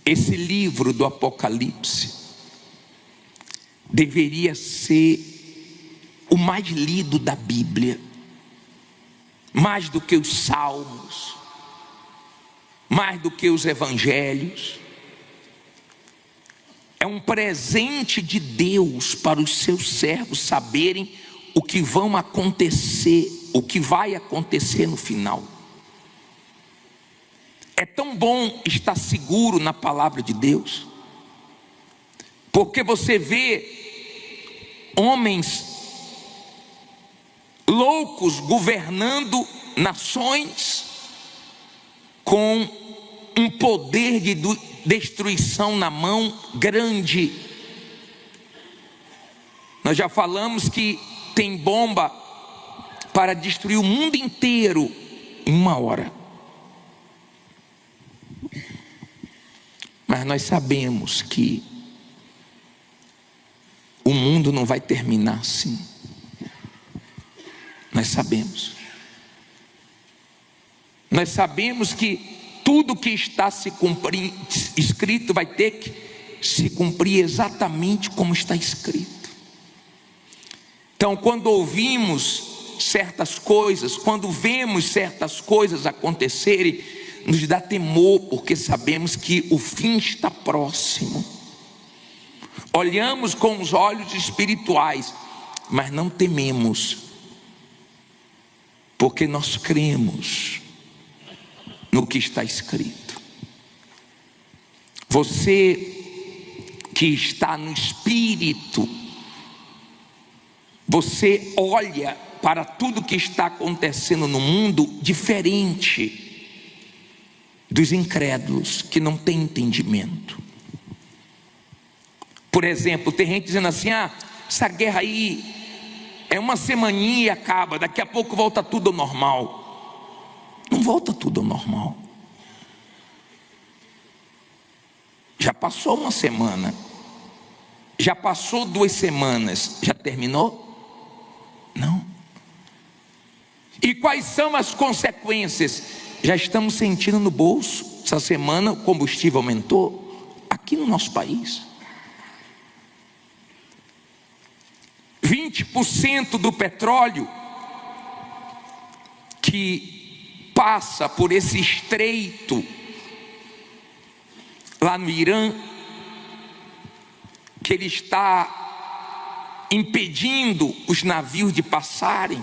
esse livro do Apocalipse deveria ser o mais lido da Bíblia, mais do que os salmos, mais do que os evangelhos. É um presente de Deus para os seus servos saberem o que vão acontecer, o que vai acontecer no final. É tão bom estar seguro na palavra de Deus, porque você vê homens loucos governando nações com um poder de destruição na mão grande. Nós já falamos que tem bomba para destruir o mundo inteiro em 1 hora. Mas nós sabemos que o mundo não vai terminar assim. Nós sabemos. Nós sabemos que tudo que está se cumprindo, escrito, vai ter que se cumprir exatamente como está escrito. Então, quando ouvimos certas coisas, quando vemos certas coisas acontecerem, nos dá temor, porque sabemos que o fim está próximo. Olhamos com os olhos espirituais, mas não tememos, porque nós cremos no que está escrito. Você que está no Espírito, você olha para tudo que está acontecendo no mundo diferente dos incrédulos que não têm entendimento. Por exemplo, tem gente dizendo assim: essa guerra aí é uma semaninha e acaba, daqui a pouco volta tudo ao normal. Não volta tudo ao normal. Já passou uma semana, já passou 2 semanas, já terminou? Não. E quais são as consequências? Já estamos sentindo no bolso. Essa semana o combustível aumentou aqui no nosso país. 20% do petróleo que passa por esse estreito lá no Irã, que ele está impedindo os navios de passarem.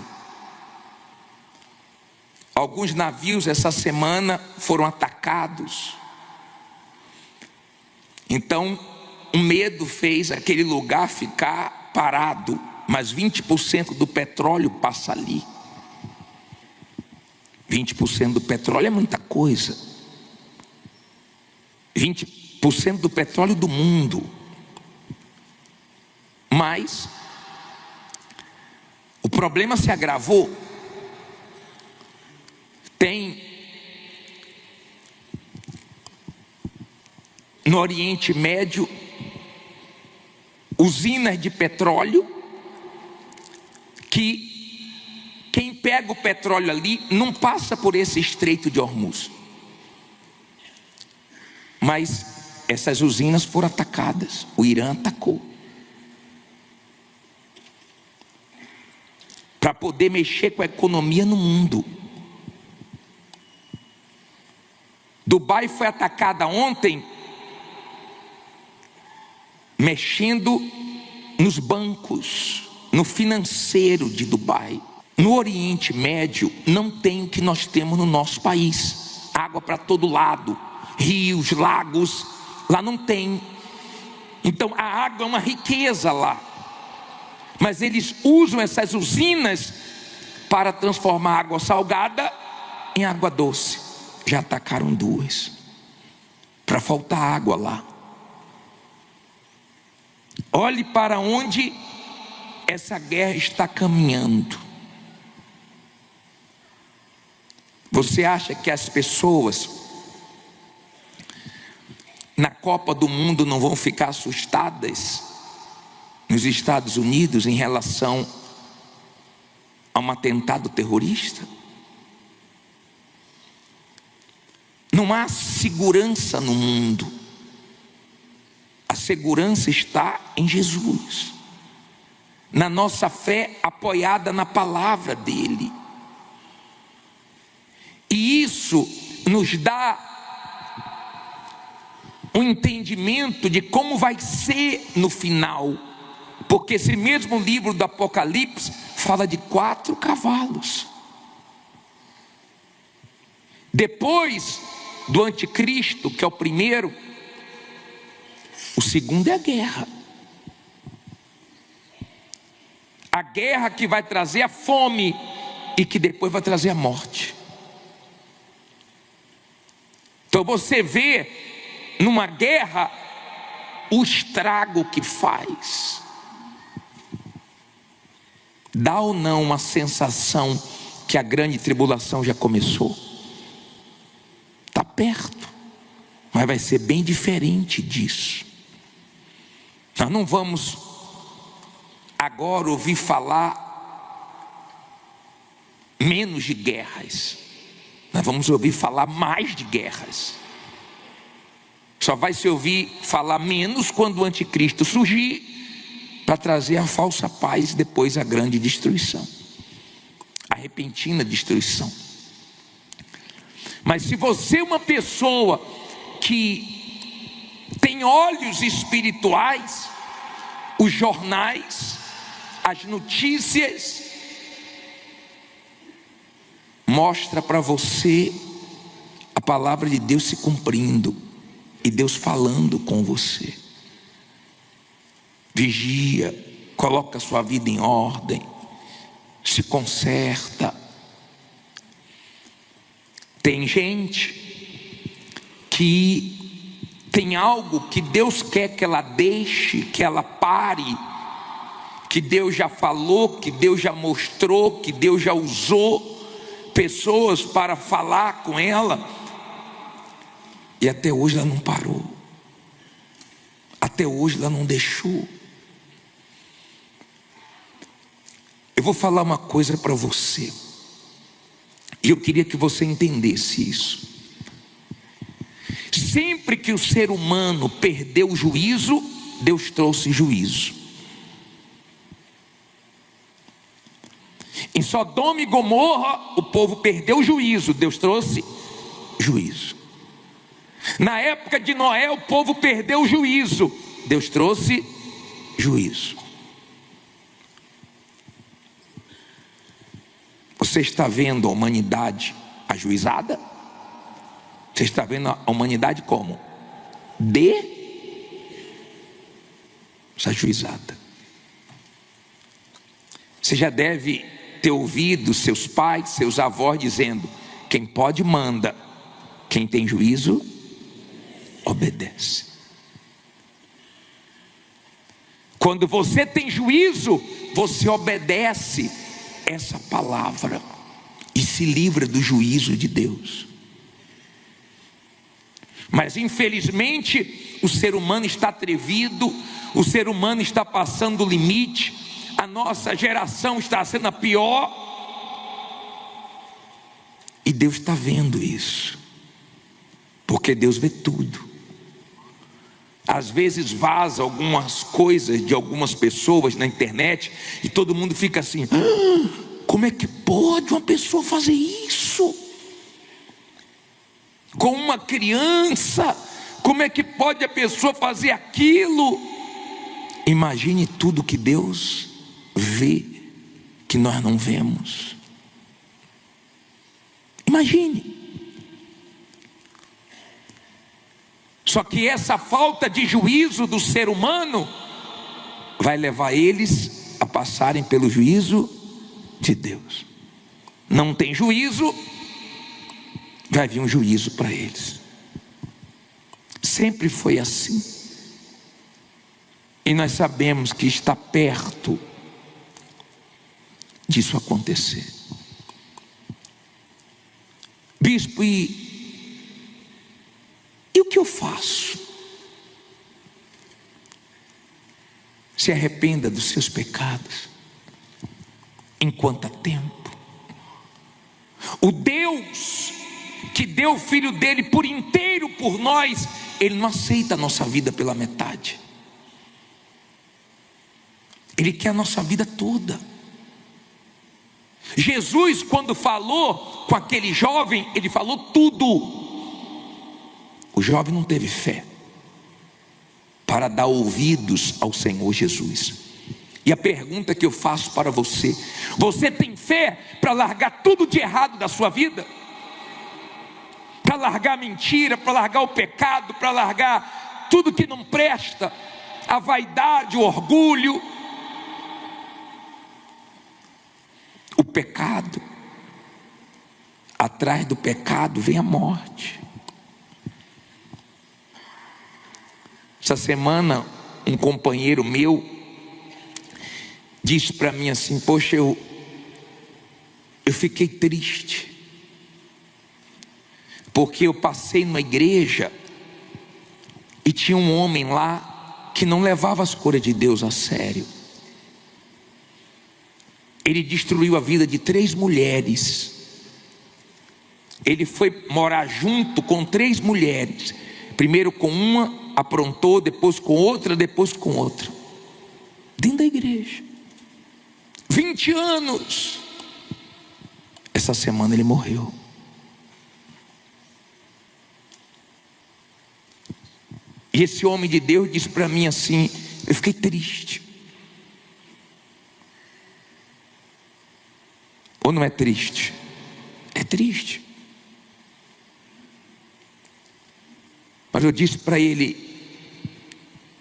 Alguns navios essa semana foram atacados. Então o medo fez aquele lugar ficar parado, mas 20% do petróleo passa ali. 20% do petróleo é muita coisa. 20% do petróleo do mundo. Mas o problema se agravou. Tem no Oriente Médio usinas de petróleo que quem pega o petróleo ali não passa por esse estreito de Hormuz. Mas essas usinas foram atacadas. O Irã atacou. Para poder mexer com a economia no mundo. Dubai foi atacada ontem, mexendo nos bancos, no financeiro de Dubai. No Oriente Médio não tem o que nós temos no nosso país. Água para todo lado, rios, lagos, lá não tem. Então a água é uma riqueza lá. Mas eles usam essas usinas para transformar água salgada em água doce. Já atacaram 2, para faltar água lá. Olhe para onde essa guerra está caminhando. Você acha que as pessoas na Copa do Mundo não vão ficar assustadas nos Estados Unidos em relação a um atentado terrorista? Não há segurança no mundo. segurança está em Jesus, na nossa fé apoiada na palavra dele. E isso nos dá um entendimento de como vai ser no final, porque esse mesmo livro do Apocalipse fala de 4 cavalos. Depois do anticristo, que é o primeiro, o segundo é a guerra. A guerra que vai trazer a fome e que depois vai trazer a morte. Então você vê numa guerra o estrago que faz. Dá ou não uma sensação que a grande tribulação já começou? Está perto, mas vai ser bem diferente disso. Nós não vamos agora ouvir falar menos de guerras, nós vamos ouvir falar mais de guerras. Só vai se ouvir falar menos quando o anticristo surgir, para trazer a falsa paz e depois a grande destruição, a repentina destruição. Mas se você é uma pessoa que tem olhos espirituais, os jornais, as notícias mostra para você a palavra de Deus se cumprindo e Deus falando com você. Vigia, coloca a sua vida em ordem, se conserta. Tem gente que tem algo que Deus quer que ela deixe, que ela pare, que Deus já falou, que Deus já mostrou, que Deus já usou pessoas para falar com ela, e até hoje ela não parou, até hoje ela não deixou. Eu vou falar uma coisa para você, e eu queria que você entendesse isso. Sempre que o ser humano perdeu o juízo, Deus trouxe juízo. Em Sodoma e Gomorra, o povo perdeu o juízo, Deus trouxe juízo. Na época de Noé, o povo perdeu o juízo, Deus trouxe juízo. Você está vendo a humanidade ajuizada? Você está vendo a humanidade como? Desajuizada. Você já deve ter ouvido seus pais, seus avós dizendo: quem pode manda, quem tem juízo obedece. Quando você tem juízo, você obedece essa palavra e se livra do juízo de Deus. Mas infelizmente o ser humano está atrevido, o ser humano está passando o limite, a nossa geração está sendo a pior, e Deus está vendo isso, porque Deus vê tudo. Às vezes vaza algumas coisas de algumas pessoas na internet e todo mundo fica assim: como é que pode uma pessoa fazer isso com uma criança? Como é que pode a pessoa fazer aquilo? Imagine tudo que Deus vê, que nós não vemos. Imagine. Só que essa falta de juízo do ser humano vai levar eles a passarem pelo juízo de Deus. Não tem juízo, vai vir um juízo para eles. Sempre foi assim. E nós sabemos que está perto disso acontecer. Bispo, e o que eu faço? Se arrependa dos seus pecados enquanto há tempo. O Deus que deu o Filho dele por inteiro por nós, Ele não aceita a nossa vida pela metade. Ele quer a nossa vida toda. Jesus, quando falou com aquele jovem, ele falou tudo. O jovem não teve fé para dar ouvidos ao Senhor Jesus. E a pergunta que eu faço para você: você tem fé para largar tudo de errado da sua vida? Para largar a mentira, para largar o pecado, para largar tudo que não presta, a vaidade, o orgulho, o pecado. Atrás do pecado vem a morte. Essa semana um companheiro meu disse para mim assim: poxa, eu fiquei triste, porque eu passei numa igreja e tinha um homem lá que não levava as coisas de Deus a sério. Ele destruiu a vida de 3 mulheres. Ele foi morar junto com 3 mulheres. Primeiro com uma, aprontou, depois com outra, depois com outra. Dentro da igreja. 20 anos. Essa semana ele morreu. E esse homem de Deus disse para mim assim: eu fiquei triste. Ou não é triste? É triste. Mas eu disse para ele: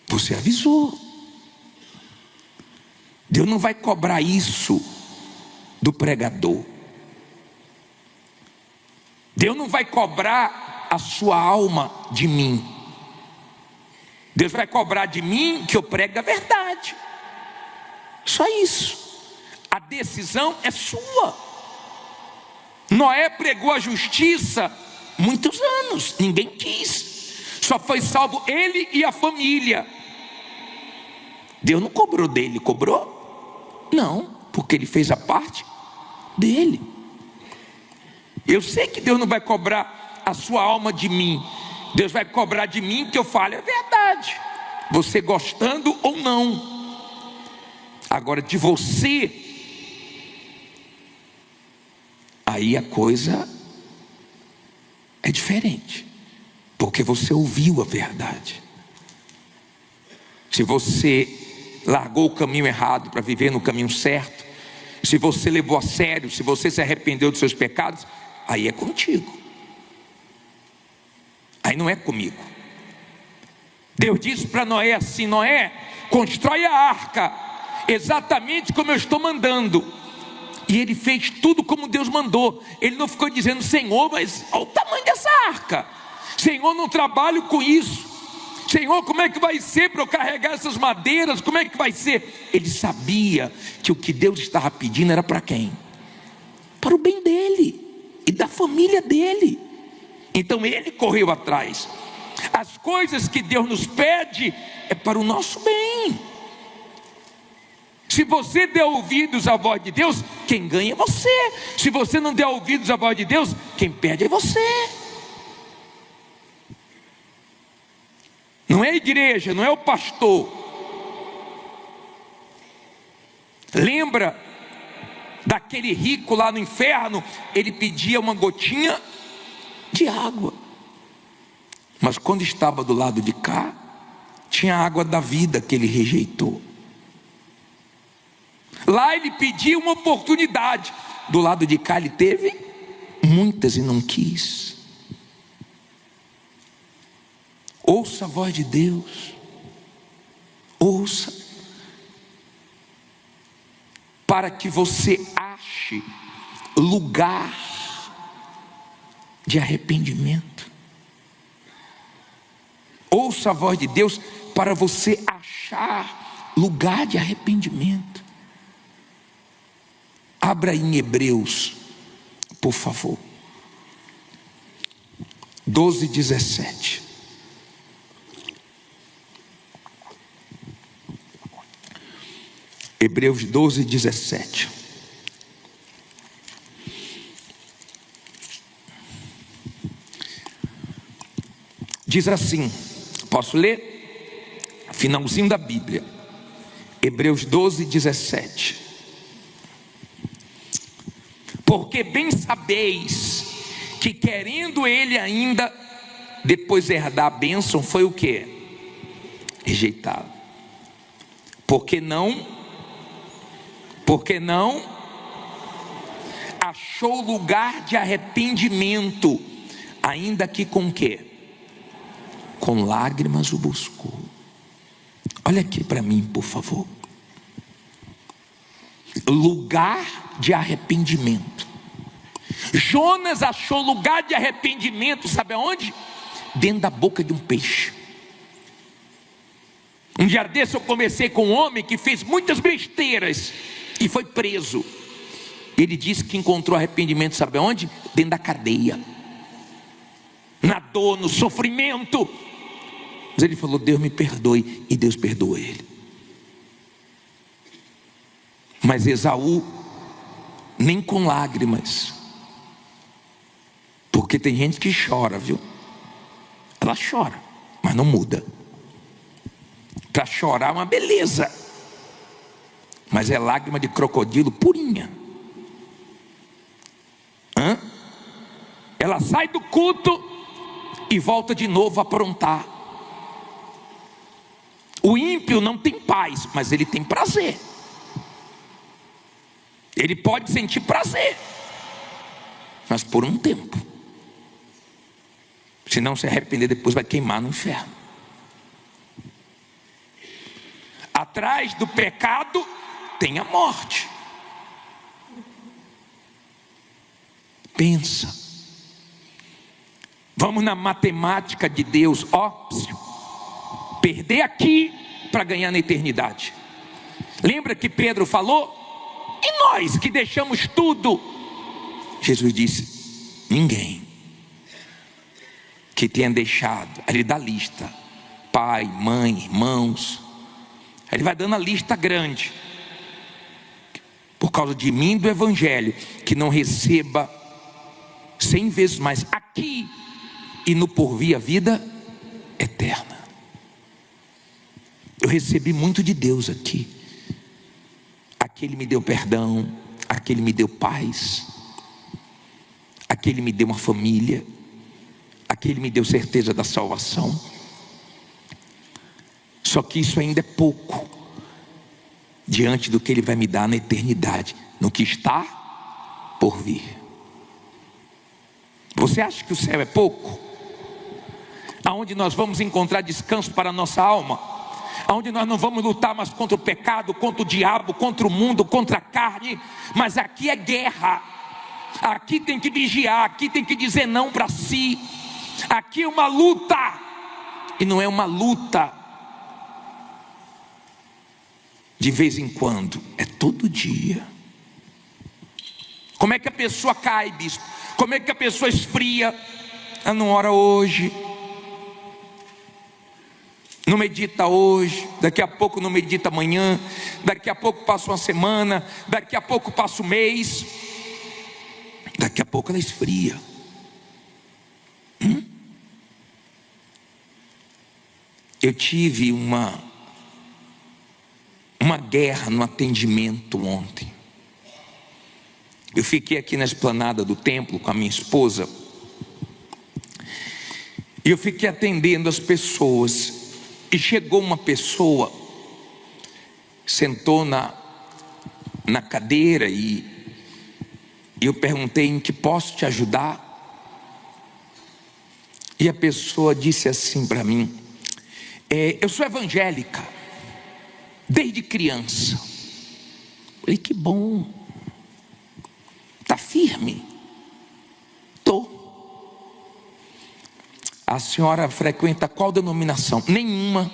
você avisou. Deus não vai cobrar isso do pregador. Deus não vai cobrar a sua alma de mim. Deus vai cobrar de mim que eu pregue a verdade. Só isso. A decisão é sua. Noé pregou a justiça muitos anos, ninguém quis. Só foi salvo ele e a família. Deus não cobrou dele, cobrou? Não, porque ele fez a parte dele. Eu sei que Deus não vai cobrar a sua alma de mim. Deus vai cobrar de mim que eu fale a verdade, você gostando ou não. Agora de você, aí a coisa é diferente, porque você ouviu a verdade. Se você largou o caminho errado para viver no caminho certo, se você levou a sério, se você se arrependeu dos seus pecados, aí é contigo. Aí não é comigo. Deus disse para Noé assim: Noé, constrói a arca exatamente como eu estou mandando. E ele fez tudo como Deus mandou. Ele não ficou dizendo: Senhor, mas olha o tamanho dessa arca. Senhor, não trabalho com isso. Senhor, como é que vai ser para eu carregar essas madeiras? Como é que vai ser? Ele sabia que o que Deus estava pedindo era para quem? Para o bem dele e da família dele. Então ele correu atrás. As coisas que Deus nos pede é para o nosso bem. Se você der ouvidos à voz de Deus, quem ganha é você. Se você não der ouvidos à voz de Deus, quem perde é você. Não é a igreja, não é o pastor. Lembra daquele rico lá no inferno? Ele pedia uma gotinha de água, mas quando estava do lado de cá, tinha a água da vida que ele rejeitou. Lá ele pediu uma oportunidade, do lado de cá ele teve muitas e não quis. Ouça a voz de Deus, ouça, para que você ache lugar de arrependimento. Ouça a voz de Deus para você achar lugar de arrependimento. Abra em Hebreus, por favor. 12:17. Hebreus 12:17. Diz assim, posso ler? Finalzinho da Bíblia. Hebreus 12, 17. Porque bem sabeis que querendo ele ainda depois herdar a bênção, foi o quê? Rejeitado. Porque não achou lugar de arrependimento, ainda que com quê? Com lágrimas o buscou. Olha aqui para mim, por favor. Lugar de arrependimento. Jonas achou lugar de arrependimento, sabe aonde? Dentro da boca de um peixe. Um dia desse eu conversei com um homem que fez muitas besteiras e foi preso. Ele disse que encontrou arrependimento, sabe aonde? Dentro da cadeia, na dor, no sofrimento. Mas ele falou: Deus me perdoe, e Deus perdoou ele. Mas Esaú, nem com lágrimas, porque tem gente que chora, viu? Ela chora, mas não muda. Para chorar é uma beleza, mas é lágrima de crocodilo purinha. Ela sai do culto e volta de novo a aprontar. O ímpio não tem paz, mas ele tem prazer. Ele pode sentir prazer, mas por um tempo. Se não se arrepender, depois vai queimar no inferno. Atrás do pecado tem a morte. Pensa. Vamos na matemática de Deus. Perder aqui para ganhar na eternidade. Lembra que Pedro falou? E nós que deixamos tudo? Jesus disse: ninguém que tenha deixado. Aí ele dá a lista: pai, mãe, irmãos. Aí ele vai dando a lista grande. Por causa de mim, do evangelho, que não receba 100 vezes mais aqui e no porvir a vida eterna. Eu recebi muito de Deus aqui. Aqui Ele me deu perdão, aqui Ele me deu paz, aqui Ele me deu uma família, aqui Ele me deu certeza da salvação. Só que isso ainda é pouco diante do que Ele vai me dar na eternidade, no que está por vir. Você acha que o céu é pouco? Aonde nós vamos encontrar descanso para a nossa alma? Aonde nós não vamos lutar mais contra o pecado, contra o diabo, contra o mundo, contra a carne. Mas aqui é guerra. Aqui tem que vigiar, aqui tem que dizer não para si. Aqui é uma luta. E não é uma luta de vez em quando, é todo dia. Como é que a pessoa cai, bispo? Como é que a pessoa esfria? Ela não ora hoje, não medita hoje, daqui a pouco não medita amanhã, daqui a pouco passa uma semana, daqui a pouco passa um mês, daqui a pouco ela esfria. Eu tive uma guerra no atendimento ontem. Eu fiquei aqui na esplanada do templo com a minha esposa, e eu fiquei atendendo as pessoas. E chegou uma pessoa, sentou na cadeira, e eu perguntei: em que posso te ajudar? E a pessoa disse assim para mim: eu sou evangélica desde criança. Eu falei: que bom, está firme? Estou. A senhora frequenta qual denominação? Nenhuma.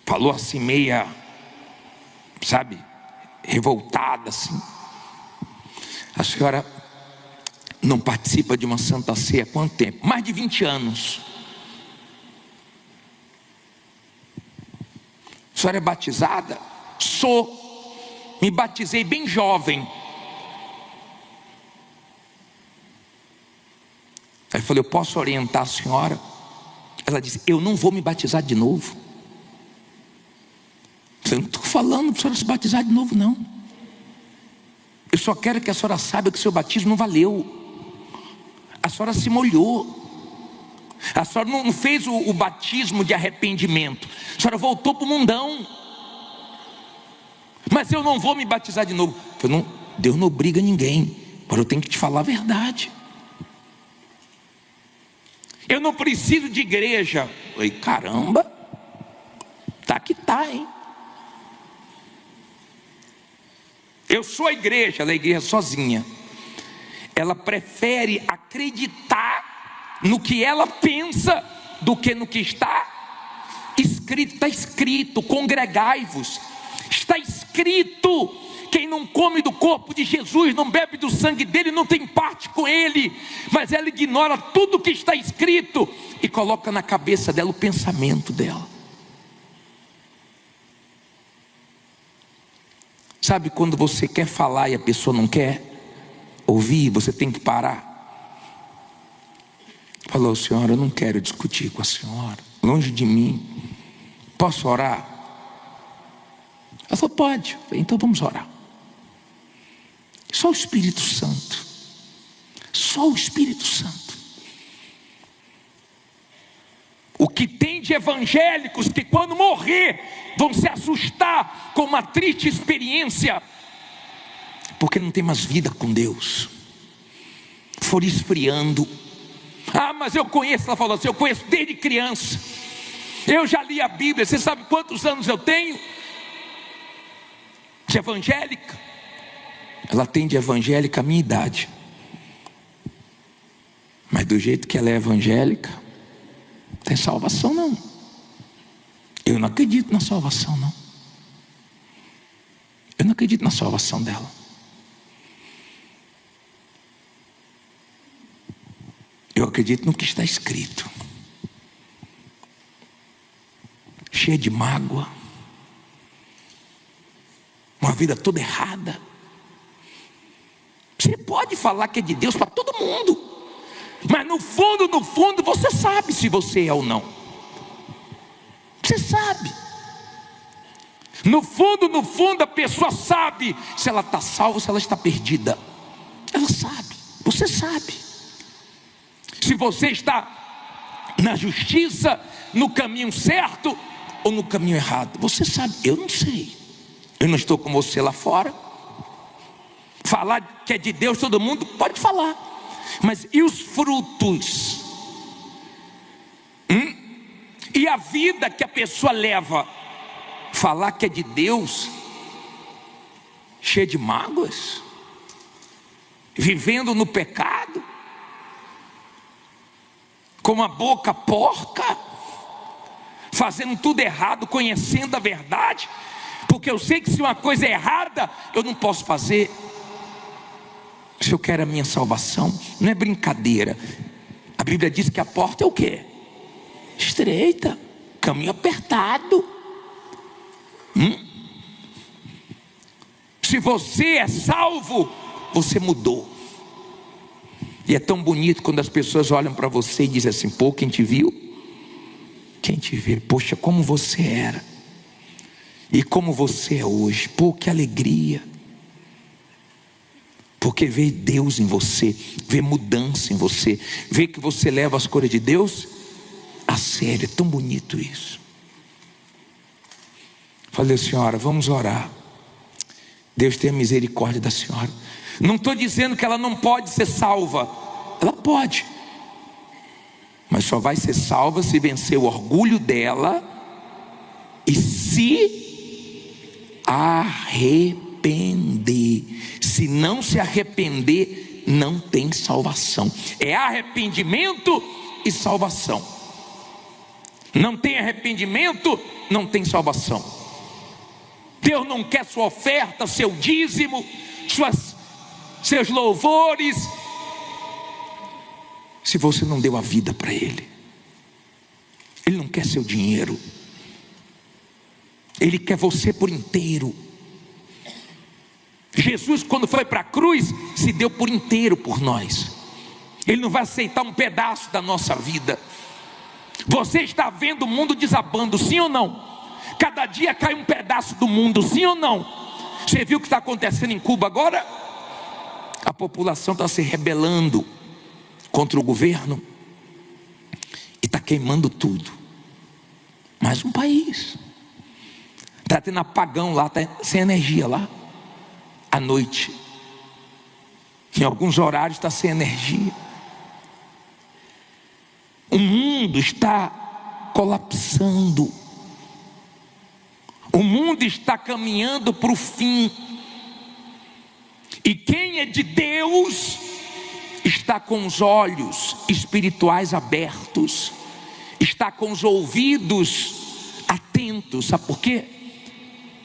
Falou assim, meia, sabe, revoltada assim. A senhora não participa de uma Santa Ceia há quanto tempo? Mais de 20 anos. A senhora é batizada? Sou. Me batizei bem jovem. Aí eu falei: eu posso orientar a senhora? Ela disse: eu não vou me batizar de novo. Eu não estou falando para a senhora se batizar de novo, não. Eu só quero que a senhora saiba que o seu batismo não valeu. A senhora se molhou. A senhora não fez o batismo de arrependimento. A senhora voltou para o mundão. Mas eu não vou me batizar de novo. Deus não obriga ninguém, mas eu tenho que te falar a verdade. Eu não preciso de igreja. Eu falei: caramba, tá que tá, hein? Eu sou a igreja, ela é a igreja sozinha. Ela prefere acreditar no que ela pensa do que no que está escrito. Está escrito: congregai-vos. Está escrito: quem não come do corpo de Jesus, não bebe do sangue dele, não tem parte com ele. Mas ela ignora tudo que está escrito e coloca na cabeça dela o pensamento dela. Sabe quando você quer falar e a pessoa não quer ouvir, você tem que parar? Falou: senhora, eu não quero discutir com a senhora, longe de mim, posso orar? Ela falou: pode. Eu falei: então vamos orar. Só o Espírito Santo, só o Espírito Santo. O que tem de evangélicos que quando morrer vão se assustar com uma triste experiência, porque não tem mais vida com Deus, for esfriando. Ah, mas eu conheço, ela falou assim: eu conheço desde criança, eu já li a Bíblia. Você sabe quantos anos eu tenho de evangélica? Ela tem de evangélica a minha idade, mas do jeito que ela é evangélica, não tem salvação não. Eu não acredito na salvação não. Eu não acredito na salvação dela. Eu acredito no que está escrito. Cheia de mágoa, uma vida toda errada. Você pode falar que é de Deus para todo mundo, mas no fundo você sabe se você é ou não. Você sabe. No fundo a pessoa sabe se ela está salva ou se ela está perdida. Ela sabe, você sabe. Se você está na justiça, no caminho certo ou no caminho errado, você sabe. Eu não sei. Eu não estou com você lá fora. Falar que é de Deus todo mundo pode falar, mas e os frutos? E a vida que a pessoa leva? Falar que é de Deus, cheia de mágoas, vivendo no pecado, com uma boca porca, fazendo tudo errado, conhecendo a verdade, porque eu sei que se uma coisa é errada, eu não posso fazer. Se eu quero a minha salvação, não é brincadeira. A Bíblia diz que a porta é o quê? Estreita, caminho apertado. Se você é salvo, você mudou. E é tão bonito quando as pessoas olham para você e dizem assim: pô, quem te viu? Quem te vê, poxa, como você era e como você é hoje. Pô, que alegria. Porque vê Deus em você, vê mudança em você, vê que você leva as coisas de Deus a sério. É tão bonito isso. Falei: senhora, vamos orar. Deus tenha misericórdia da senhora. Não estou dizendo que ela não pode ser salva. Ela pode, mas só vai ser salva se vencer o orgulho dela e se arrepender. Se não se arrepender, não tem salvação. É arrependimento e salvação. Não tem arrependimento, não tem salvação. Deus não quer sua oferta, seu dízimo, seus louvores, se você não deu a vida para Ele. Ele não quer seu dinheiro, Ele quer você por inteiro. Jesus, quando foi para a cruz, se deu por inteiro por nós. Ele não vai aceitar um pedaço da nossa vida. Você está vendo o mundo desabando, sim ou não? Cada dia cai um pedaço do mundo, sim ou não? Você viu o que está acontecendo em Cuba agora? A população está se rebelando contra o governo e está queimando tudo. Mais um país. Está tendo apagão lá, está sem energia lá. À noite. Em alguns horários está sem energia. O mundo está colapsando. O mundo está caminhando para o fim. E quem é de Deus está com os olhos espirituais abertos, está com os ouvidos atentos. Sabe por quê?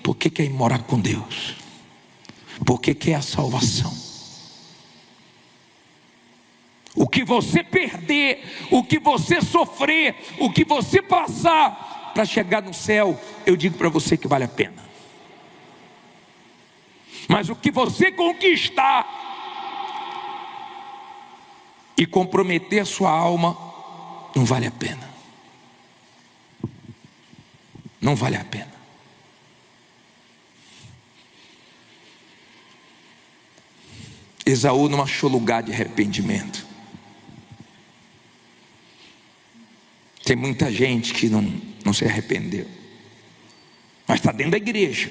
Porque quer ir morar com Deus, porque quer a salvação. O que você perder, o que você sofrer, o que você passar para chegar no céu, eu digo para você que vale a pena. Mas o que você conquistar e comprometer a sua alma, não vale a pena. Não vale a pena. Esaú não achou lugar de arrependimento. Tem muita gente que não se arrependeu, mas está dentro da igreja.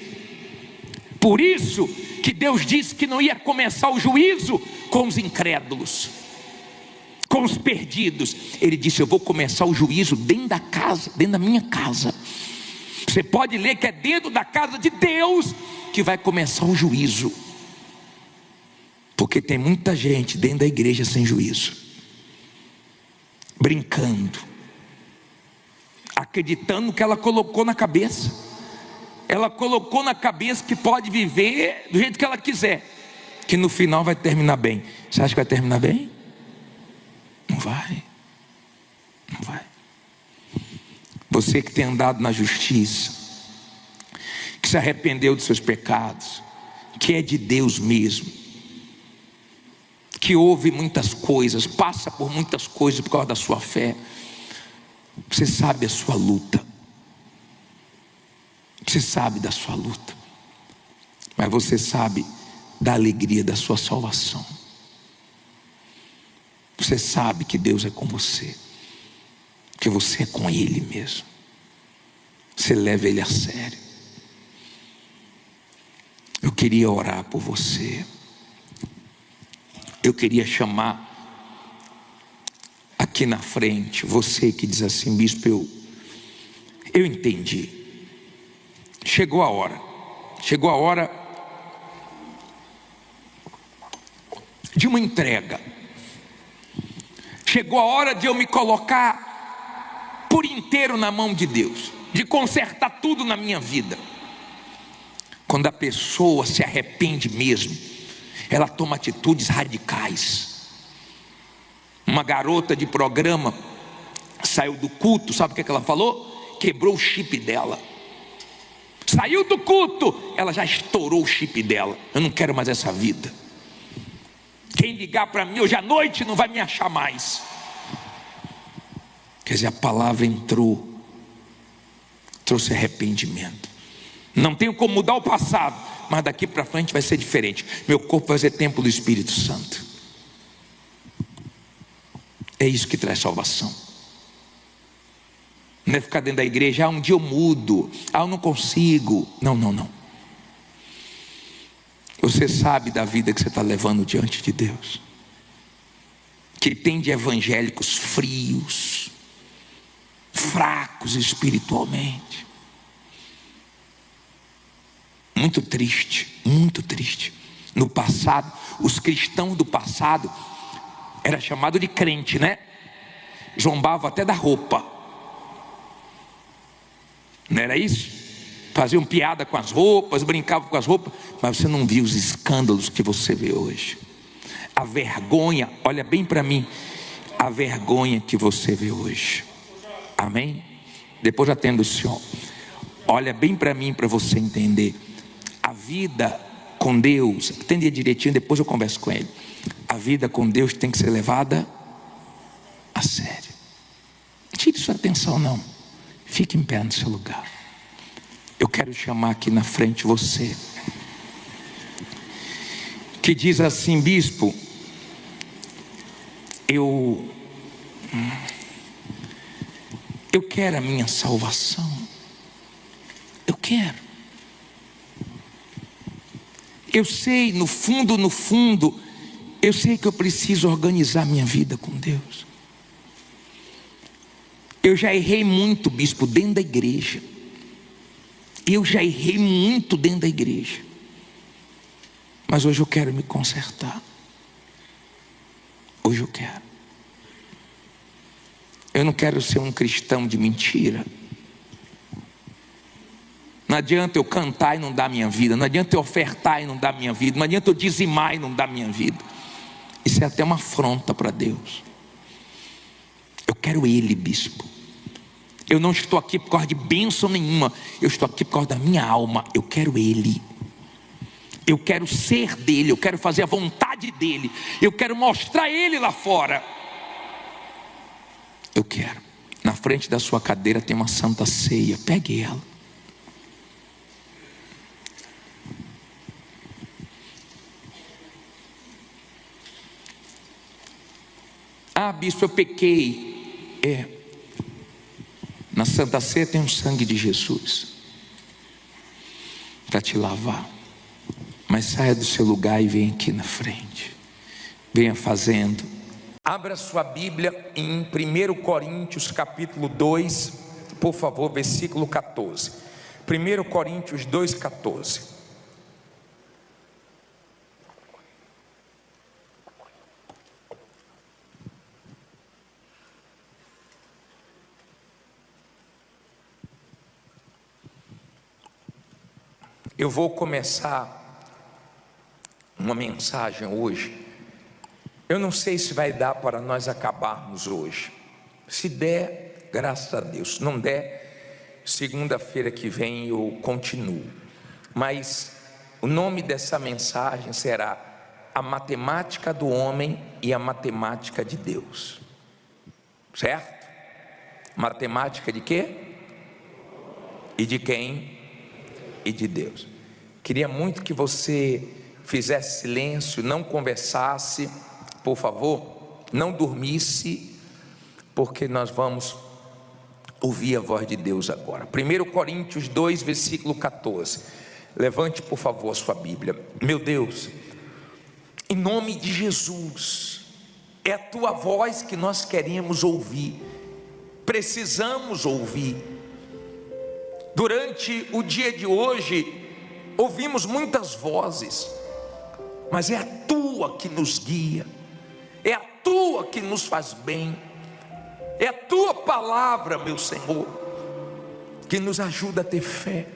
Por isso que Deus disse que não ia começar o juízo com os incrédulos, com os perdidos. Ele disse: eu vou começar o juízo dentro da casa, dentro da minha casa. Você pode ler que é dentro da casa de Deus que vai começar o juízo. Porque tem muita gente dentro da igreja sem juízo, brincando, acreditando que ela colocou na cabeça. Ela colocou na cabeça que pode viver do jeito que ela quiser, que no final vai terminar bem. Você acha que vai terminar bem? Não vai. Não vai. Você que tem andado na justiça, que se arrependeu dos seus pecados, que é de Deus mesmo, que ouve muitas coisas, passa por muitas coisas por causa da sua fé. Você sabe a sua luta. Você sabe da sua luta. Mas você sabe da alegria da sua salvação. Você sabe que Deus é com você, que você é com Ele mesmo. Você leva Ele a sério. Eu queria orar por você. Eu queria chamar aqui na frente você que diz assim: bispo, eu entendi. Chegou a hora de uma entrega. Chegou a hora de eu me colocar por inteiro na mão de Deus, de consertar tudo na minha vida. Quando a pessoa se arrepende mesmo, ela toma atitudes radicais. Uma garota de programa saiu do culto, sabe o que ela falou? Quebrou o chip dela. Saiu do culto, ela já estourou o chip dela. Eu não quero mais essa vida. Quem ligar para mim hoje à noite não vai me achar mais. Quer dizer, a palavra entrou, trouxe arrependimento. Não tenho como mudar o passado, mas daqui para frente vai ser diferente. Meu corpo vai ser templo do Espírito Santo. É isso que traz salvação. Não é ficar dentro da igreja: um dia eu mudo, eu não consigo. Não. Você sabe da vida que você está levando diante de Deus, que tem de evangélicos frios, fracos espiritualmente. Muito triste, muito triste. No passado, os cristãos do passado era chamado de crente, né? Zombava até da roupa. Não era isso? Faziam piada com as roupas, brincavam com as roupas, mas você não viu os escândalos que você vê hoje. A vergonha, olha bem para mim, a vergonha que você vê hoje. Amém? Depois atendo o senhor. Olha bem para mim, para você entender. A vida com Deus, entenda direitinho, depois eu converso com ele. A vida com Deus tem que ser levada a sério. tire sua atenção não. Fique em pé no seu lugar. Eu quero chamar aqui na frente você que diz assim: bispo, eu quero a minha salvação. Eu quero. Eu sei, no fundo, eu sei que eu preciso organizar minha vida com Deus. Eu já errei muito, bispo, dentro da igreja. Eu já errei muito dentro da igreja. Mas hoje eu quero me consertar. Hoje eu quero. Eu não quero ser um cristão de mentira. Não adianta eu cantar e não dar minha vida. Não adianta eu ofertar e não dar minha vida. Não adianta eu dizimar e não dar minha vida. Isso é até uma afronta para Deus. Eu quero Ele, bispo. Eu não estou aqui por causa de bênção nenhuma. Eu estou aqui por causa da minha alma. Eu quero Ele. Eu quero ser dele. Eu quero fazer a vontade dele. Eu quero mostrar Ele lá fora. Eu quero. Na frente da sua cadeira tem uma santa ceia. Pegue ela. Ah, bispo, eu pequei. Na Santa Ceia tem o sangue de Jesus para te lavar. Mas saia do seu lugar e venha aqui na frente. Venha fazendo. Abra sua Bíblia em 1 Coríntios capítulo 2, por favor, versículo 14. 1 Coríntios 2, 14. Eu vou começar uma mensagem hoje. Eu não sei se vai dar para nós acabarmos hoje. Se der, graças a Deus. Se não der, segunda-feira que vem eu continuo. Mas o nome dessa mensagem será A Matemática do Homem e a Matemática de Deus. Certo? Matemática de quê? E de quem? E de Deus. Queria muito que você fizesse silêncio, não conversasse, por favor, não dormisse, porque nós vamos ouvir a voz de Deus agora. 1 Coríntios 2, versículo 14. Levante, por favor, a sua Bíblia. Meu Deus, em nome de Jesus, é a tua voz que nós queremos ouvir, precisamos ouvir. Durante o dia de hoje, ouvimos muitas vozes, mas é a tua que nos guia, é a tua que nos faz bem, é a tua palavra, meu Senhor, que nos ajuda a ter fé,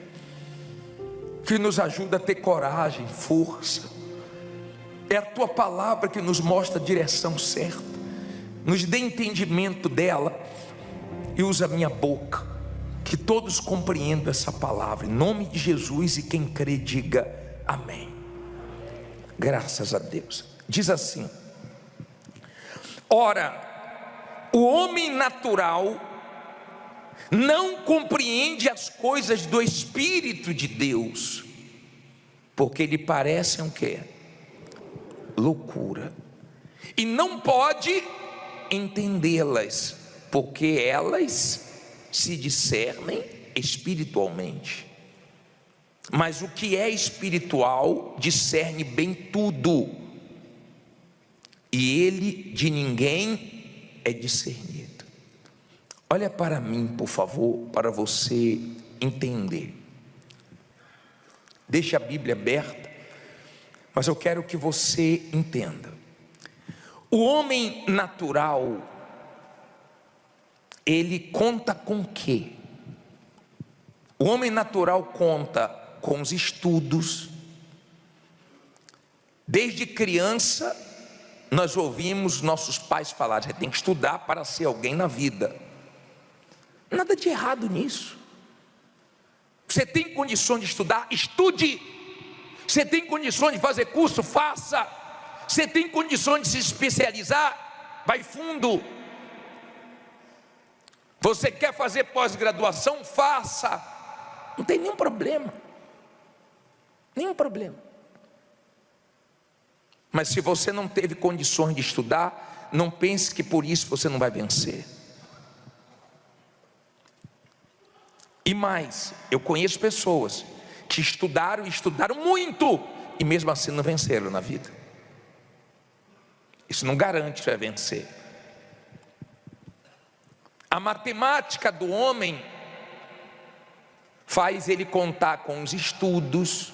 que nos ajuda a ter coragem, força. É a tua palavra que nos mostra a direção certa, nos dê entendimento dela e usa a minha boca. Que todos compreendam essa palavra, em nome de Jesus, e quem crê diga amém. Graças a Deus. Diz assim: ora, o homem natural não compreende as coisas do Espírito de Deus, porque lhe parecem o quê? Loucura, e não pode entendê-las, porque elas se discernem espiritualmente. Mas o que é espiritual discerne bem tudo, e ele de ninguém é discernido. Olha para mim, por favor, para você entender. Deixa a Bíblia aberta, mas eu quero que você entenda. O homem natural, ele conta com quê? O homem natural conta com os estudos. Desde criança nós ouvimos nossos pais falar: você tem que estudar para ser alguém na vida. Nada de errado nisso. Você tem condições de estudar? Estude. Você tem condições de fazer curso? Faça. Você tem condições de se especializar? Vai fundo. Você quer fazer pós-graduação? Faça. Não tem nenhum problema. Nenhum problema. Mas se você não teve condições de estudar, não pense que por isso você não vai vencer. E mais, eu conheço pessoas que estudaram e estudaram muito e mesmo assim não venceram na vida. Isso não garante que vai vencer. A matemática do homem faz ele contar com os estudos,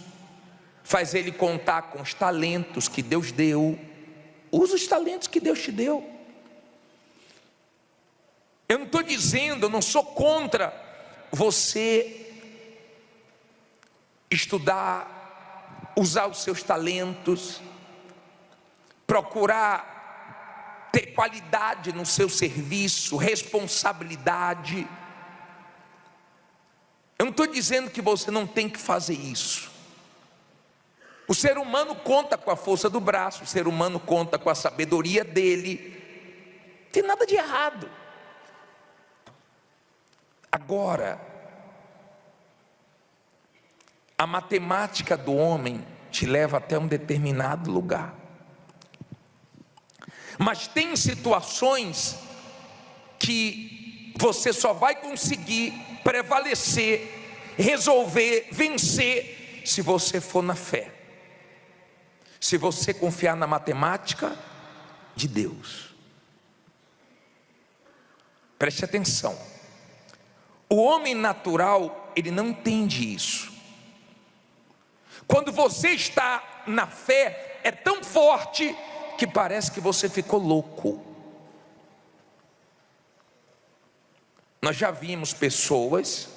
faz ele contar com os talentos que Deus deu. Usa os talentos que Deus te deu. Eu não estou dizendo, eu não sou contra você estudar, usar os seus talentos, procurar ter qualidade no seu serviço, responsabilidade. Eu não estou dizendo que você não tem que fazer isso. O ser humano conta com a força do braço, o ser humano conta com a sabedoria dele. Não tem nada de errado. Agora, a matemática do homem te leva até um determinado lugar. Mas tem situações que você só vai conseguir prevalecer, resolver, vencer, se você for na fé. Se você confiar na matemática de Deus. Preste atenção. O homem natural, ele não entende isso. Quando você está na fé, é tão forte que parece que você ficou louco. Nós já vimos pessoas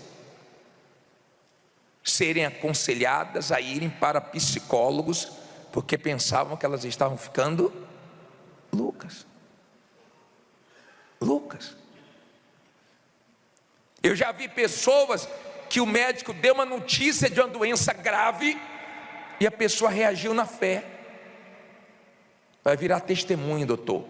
serem aconselhadas a irem para psicólogos porque pensavam que elas estavam ficando loucas. Loucas. Eu já vi pessoas que o médico deu uma notícia de uma doença grave e a pessoa reagiu na fé. Vai virar testemunho, doutor.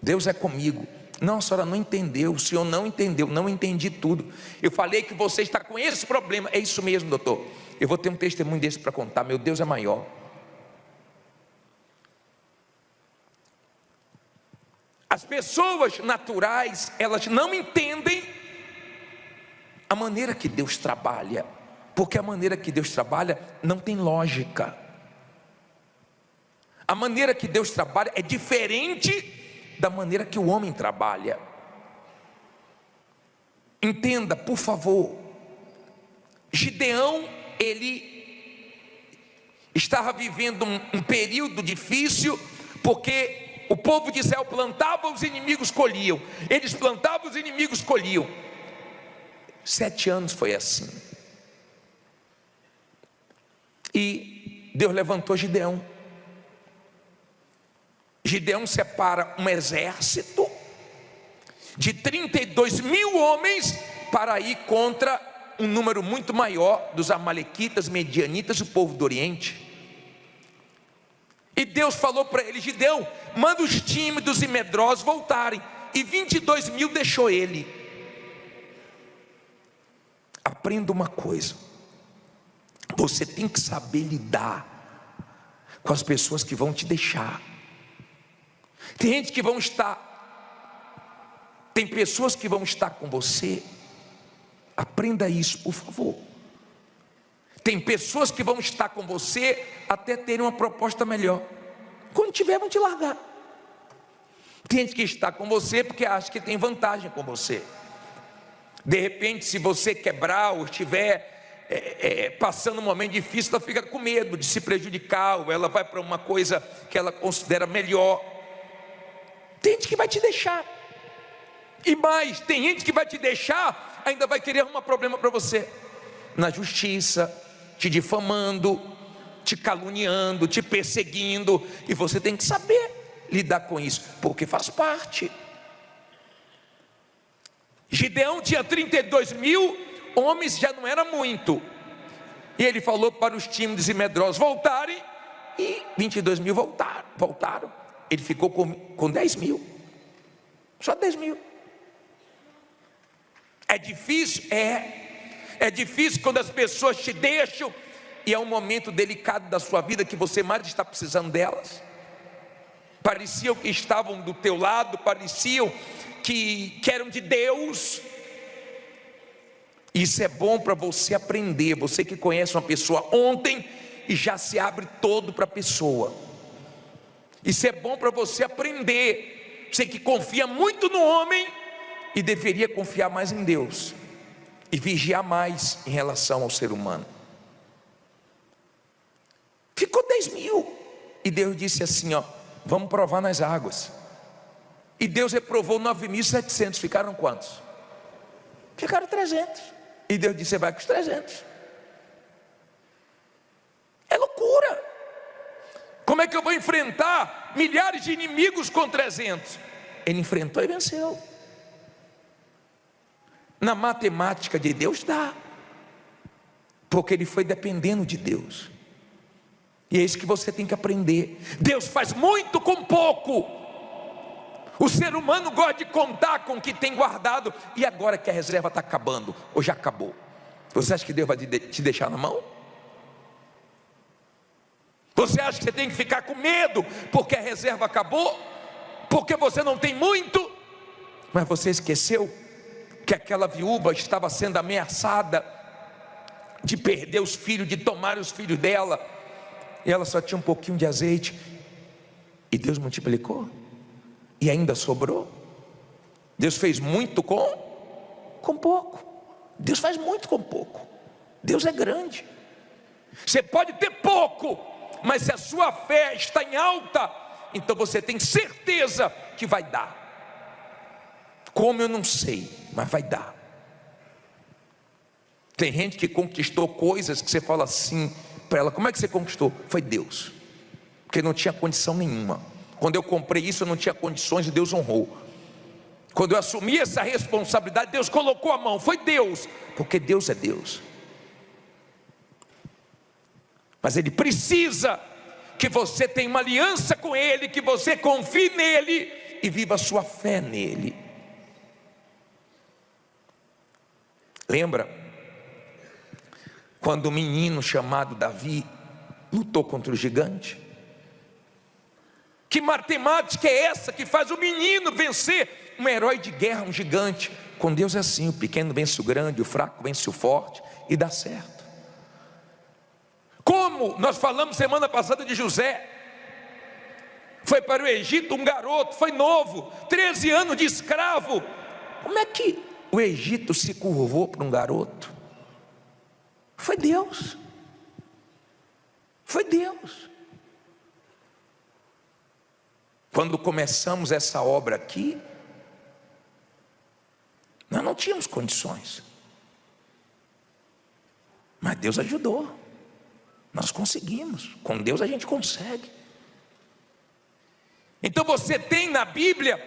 Deus é comigo. Não, a senhora não entendeu, o senhor não entendeu, não entendi tudo. Eu falei que você está com esse problema. É isso mesmo, doutor. Eu vou ter um testemunho desse para contar. Meu Deus é maior. As pessoas naturais, elas não entendem a maneira que Deus trabalha, porque a maneira que Deus trabalha não tem lógica. A maneira que Deus trabalha é diferente da maneira que o homem trabalha. Entenda, por favor. Gideão, ele estava vivendo um período difícil, porque o povo de Israel plantava, os inimigos colhiam. Eles plantavam, os inimigos colhiam. 7 anos foi assim. E Deus levantou Gideão. Gideão separa um exército de 32 mil homens para ir contra um número muito maior dos amalequitas, medianitas e o povo do Oriente. E Deus falou para ele: Gideão, manda os tímidos e medrosos voltarem. E 22 mil deixou ele. Aprenda uma coisa: você tem que saber lidar com as pessoas que vão te deixar. Tem gente que vão estar, tem pessoas que vão estar com você. Aprenda isso, por favor. Tem pessoas que vão estar com você até terem uma proposta melhor. Quando tiver, vão te largar. Tem gente que está com você porque acha que tem vantagem com você. De repente, se você quebrar ou estiver passando um momento difícil, ela fica com medo de se prejudicar, ou ela vai para uma coisa que ela considera melhor. Tem gente que vai te deixar. E mais, tem gente que vai te deixar, ainda vai querer arrumar problema para você na justiça, te difamando, te caluniando, te perseguindo. E você tem que saber lidar com isso, porque faz parte. Gideão tinha 32 mil homens, já não era muito. E ele falou para os tímidos e medrosos voltarem, e 22 mil voltaram. Ele ficou com 10 mil, só 10 mil. É difícil? É difícil quando as pessoas te deixam e é um momento delicado da sua vida que você mais está precisando delas. Pareciam que estavam do teu lado, pareciam que eram de Deus. Isso é bom para você aprender. Você que conhece uma pessoa ontem e já se abre todo para a pessoa. Isso é bom para você aprender. Você que confia muito no homem e deveria confiar mais em Deus e vigiar mais em relação ao ser humano. Ficou 10 mil e Deus disse assim, ó, vamos provar nas águas. E Deus reprovou 9.700. Ficaram quantos? Ficaram 300. E Deus disse, você vai com os 300. É loucura. Como é que eu vou enfrentar milhares de inimigos com 300? Ele enfrentou e venceu. Na matemática de Deus dá, porque ele foi dependendo de Deus. E é isso que você tem que aprender. Deus faz muito com pouco. O ser humano gosta de contar com o que tem guardado. E agora que a reserva está acabando, ou já acabou, você acha que Deus vai te deixar na mão? Você acha que você tem que ficar com medo porque a reserva acabou? Porque você não tem muito? Mas você esqueceu que aquela viúva estava sendo ameaçada de perder os filhos, de tomar os filhos dela, e ela só tinha um pouquinho de azeite, e Deus multiplicou, e ainda sobrou. Deus fez muito com pouco. Deus faz muito com pouco. Deus é grande. Você pode ter pouco, mas se a sua fé está em alta, então você tem certeza que vai dar. Como eu não sei, mas vai dar. Tem gente que conquistou coisas que você fala assim para ela, como é que você conquistou? Foi Deus, porque não tinha condição nenhuma. Quando eu comprei isso eu não tinha condições e Deus honrou. Quando eu assumi essa responsabilidade, Deus colocou a mão, foi Deus, porque Deus é Deus. Mas Ele precisa que você tenha uma aliança com Ele, que você confie nele e viva a sua fé nele. Lembra quando o menino chamado Davi lutou contra o gigante? Que matemática é essa que faz o menino vencer um herói de guerra, um gigante? Com Deus é assim, o pequeno vence o grande, o fraco vence o forte e dá certo. Como nós falamos semana passada de José, foi para o Egito um garoto, foi novo, 13 anos de escravo. Como é que o Egito se curvou para um garoto? Foi Deus. Foi Deus. Quando começamos essa obra aqui, nós não tínhamos condições, mas Deus ajudou. Nós conseguimos. Com Deus a gente consegue. Então você tem na Bíblia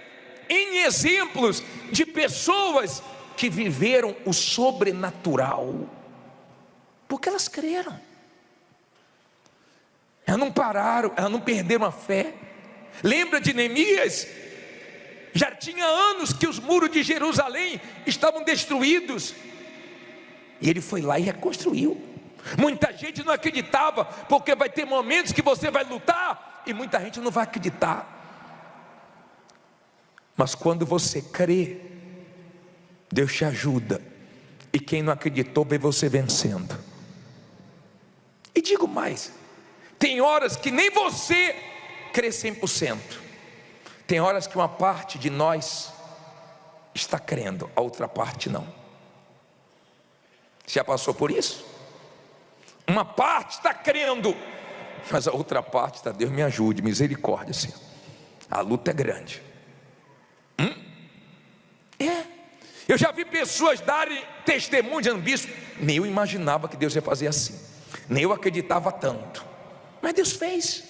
N exemplos de pessoas que viveram o sobrenatural, porque elas creram. Elas não pararam, elas não perderam a fé. Lembra de Neemias? Já tinha anos que os muros de Jerusalém estavam destruídos, e ele foi lá e reconstruiu. Muita gente não acreditava, porque vai ter momentos que você vai lutar e muita gente não vai acreditar. Mas quando você crê, Deus te ajuda, e quem não acreditou vê você vencendo. E digo mais, tem horas que nem você crê 100%. Tem horas que uma parte de nós está crendo, a outra parte não. Já passou por isso? Uma parte está crendo, mas a outra parte está, Deus me ajude, misericórdia, Senhor. A luta é grande. Eu já vi pessoas darem testemunho dizendo, bispo, nem eu imaginava que Deus ia fazer assim, nem eu acreditava tanto, mas Deus fez.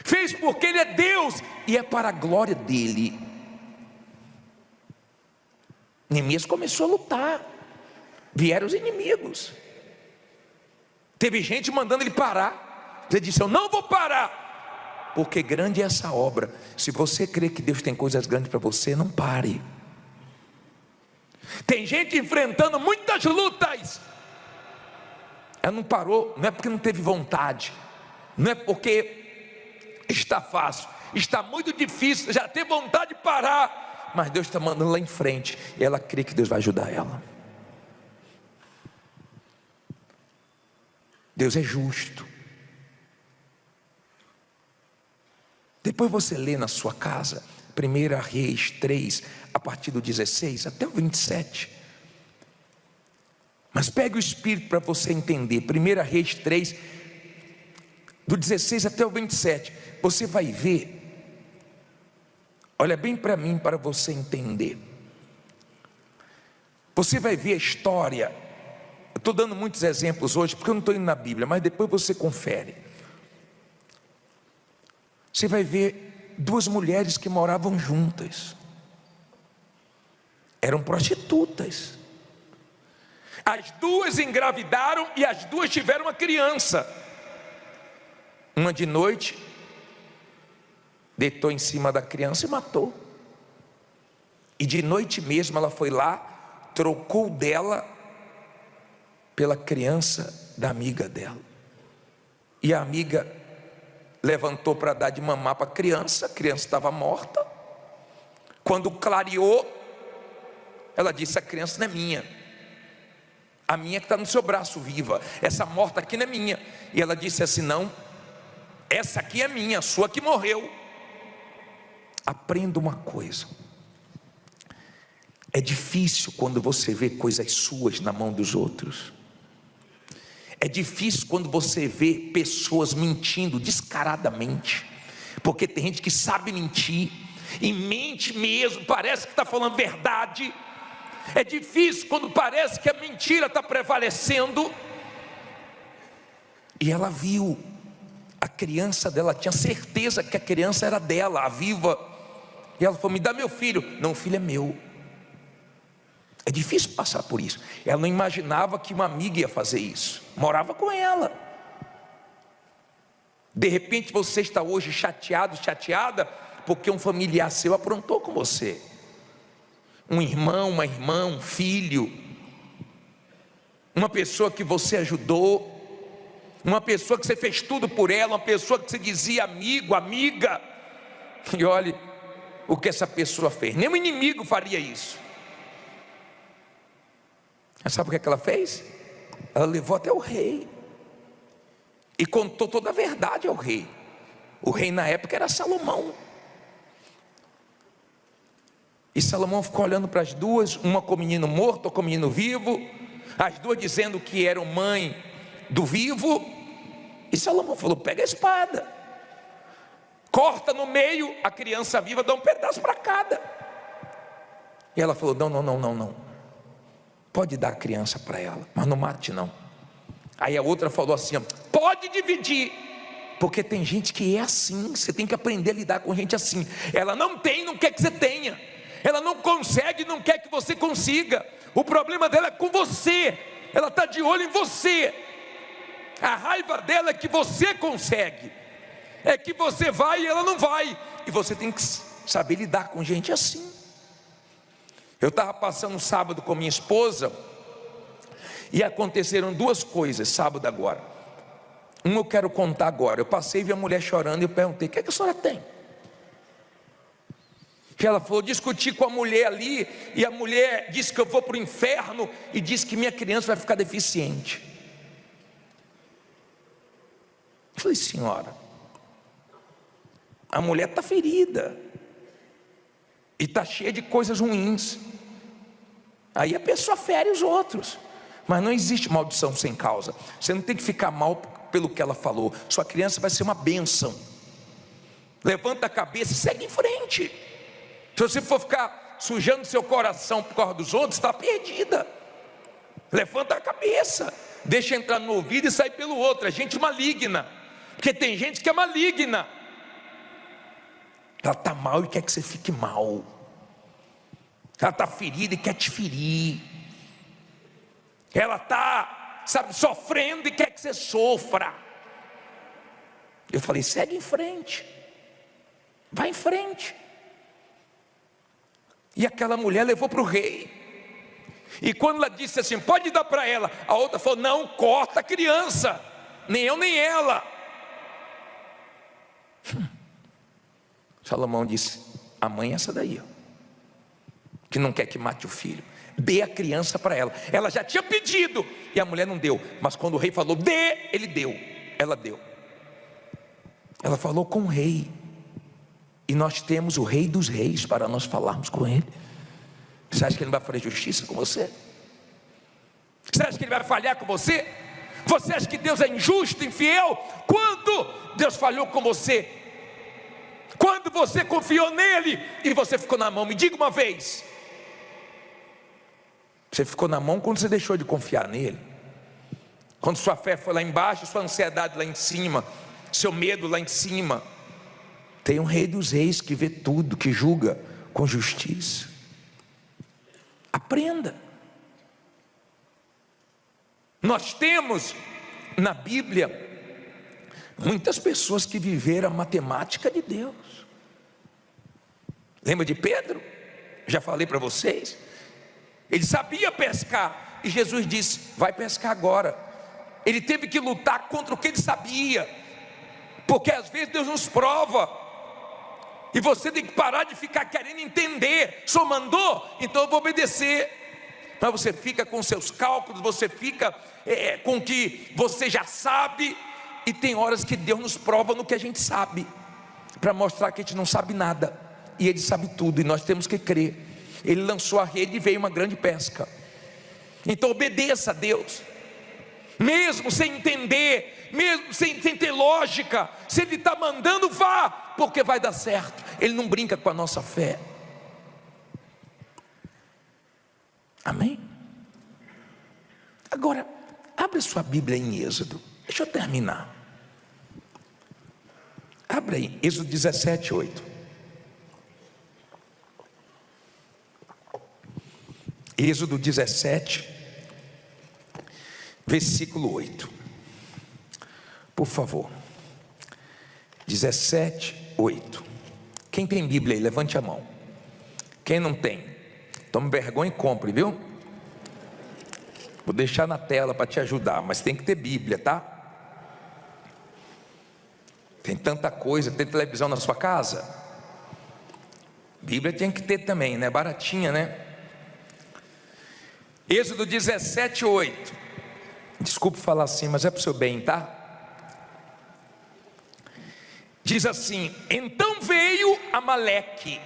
Fez porque Ele é Deus e é para a glória dEle. Neemias começou a lutar, vieram os inimigos, teve gente mandando ele parar. Ele disse, eu não vou parar, porque grande é essa obra. Se você crê que Deus tem coisas grandes para você, não pare. Tem gente enfrentando muitas lutas. Ela não parou, não é porque não teve vontade, não é porque está fácil, está muito difícil, já tem vontade de parar, mas Deus está mandando lá em frente, e ela crê que Deus vai ajudar ela. Deus é justo. Depois você lê na sua casa 1 Reis 3, a partir do 16 até o 27. Mas pegue o Espírito para você entender. 1 Reis 3, do 16 até o 27. Você vai ver. Olha bem para mim, para você entender. Você vai ver a história. Eu estou dando muitos exemplos hoje, porque eu não estou indo na Bíblia, mas depois você confere. Você vai ver duas mulheres que moravam juntas. Eram prostitutas. As duas engravidaram e as duas tiveram uma criança. Uma de noite, deitou em cima da criança e matou. E de noite mesmo ela foi lá, trocou dela pela criança da amiga dela. E a amiga levantou para dar de mamar para a criança estava morta. Quando clareou, ela disse: a criança não é minha. A minha que está no seu braço viva, essa morta aqui não é minha. E ela disse assim: não, essa aqui é minha, a sua que morreu. Aprenda uma coisa: é difícil quando você vê coisas suas na mão dos outros. É difícil quando você vê pessoas mentindo descaradamente, porque tem gente que sabe mentir, e mente mesmo, parece que está falando verdade. É difícil quando parece que a mentira está prevalecendo. E ela viu a criança dela, tinha certeza que a criança era dela, a viva. E ela falou: me dá meu filho. Não, o filho é meu. É difícil passar por isso. Ela não imaginava que uma amiga ia fazer isso. Morava com ela. De repente você está hoje chateado, chateada, porque um familiar seu aprontou com você. Um irmão, uma irmã, um filho, uma pessoa que você ajudou, uma pessoa que você fez tudo por ela, uma pessoa que você dizia amigo, amiga, e olhe o que essa pessoa fez. Nem um inimigo faria isso. Mas sabe o que ela fez? Ela levou até o rei e contou toda a verdade ao rei. O rei na época era Salomão. E Salomão ficou olhando para as duas, uma com o menino morto, outra com o menino vivo, as duas dizendo que eram mãe do vivo. E Salomão falou: pega a espada, corta no meio, a criança viva dá um pedaço para cada. E ela falou: não, pode dar a criança para ela, mas não mate não. Aí a outra falou assim: pode dividir, porque tem gente que é assim. Você tem que aprender a lidar com gente assim. Ela não tem, não quer que você tenha. Ela não consegue, não quer que você consiga. O problema dela é com você. Ela está de olho em você. A raiva dela é que você consegue, é que você vai e ela não vai. E você tem que saber lidar com gente assim. Eu estava passando um sábado com minha esposa, e aconteceram duas coisas sábado agora. Uma eu quero contar agora. Eu passei e vi a mulher chorando, e eu perguntei: o que é que a senhora tem? Que ela falou: discuti com a mulher ali, e a mulher disse que eu vou para o inferno, e disse que minha criança vai ficar deficiente. Eu falei: senhora, a mulher está ferida, e está cheia de coisas ruins. Aí a pessoa fere os outros, mas não existe maldição sem causa. Você não tem que ficar mal pelo que ela falou. Sua criança vai ser uma bênção. Levanta a cabeça e segue em frente. Se você for ficar sujando seu coração por causa dos outros, está perdida. Levanta a cabeça, deixa entrar no ouvido e sair pelo outro. É gente maligna, porque tem gente que é maligna. Ela está mal e quer que você fique mal. Ela está ferida e quer te ferir. Ela está, sofrendo e quer que você sofra. Eu falei: segue em frente, vai em frente. E aquela mulher levou para o rei. E quando ela disse assim, pode dar para ela, a outra falou, não, corta a criança, nem eu nem ela. Salomão disse, a mãe é essa daí, ó, que não quer que mate o filho, dê a criança para ela. Ela já tinha pedido e a mulher não deu, mas quando o rei falou, dê, ele deu, ela deu. Ela falou com o rei, e nós temos o rei dos reis para nós falarmos com ele. Você acha que ele vai fazer justiça com você? Você acha que ele vai falhar com você? Você acha que Deus é injusto, infiel? Quando Deus falhou com você? Quando você confiou nele e você ficou na mão? Me diga uma vez. Você ficou na mão quando você deixou de confiar nele. Quando sua fé foi lá embaixo, sua ansiedade lá em cima, seu medo lá em cima. Tem um rei dos reis que vê tudo, que julga com justiça. Aprenda. Nós temos na Bíblia muitas pessoas que viveram a matemática de Deus. Lembra de Pedro? Já falei para vocês. Ele sabia pescar e Jesus disse, vai pescar agora. Ele teve que lutar contra o que ele sabia, porque às vezes Deus nos prova e você tem que parar de ficar querendo entender. Só mandou, então eu vou obedecer. Mas você fica com seus cálculos, você fica com o que você já sabe. E tem horas que Deus nos prova no que a gente sabe, para mostrar que a gente não sabe nada, e Ele sabe tudo, e nós temos que crer. Ele lançou a rede e veio uma grande pesca. Então obedeça a Deus, mesmo sem entender, mesmo sem ter lógica. Se Ele está mandando, vá, porque vai dar certo. Ele não brinca com a nossa fé. Amém? Agora, abre sua Bíblia em Êxodo. Deixa eu terminar. Abre aí, Êxodo 17, 8. Êxodo 17, versículo 8. Por favor. 17, 8. Quem tem Bíblia aí, levante a mão. Quem não tem, tome vergonha e compre, viu? Vou deixar na tela para te ajudar, mas tem que ter Bíblia, tá? Tem tanta coisa, tem televisão na sua casa? Bíblia tem que ter também, né? Baratinha, né? Êxodo 17, 8. Desculpe falar assim, mas é para o seu bem, tá? Diz assim, então veio Amaleque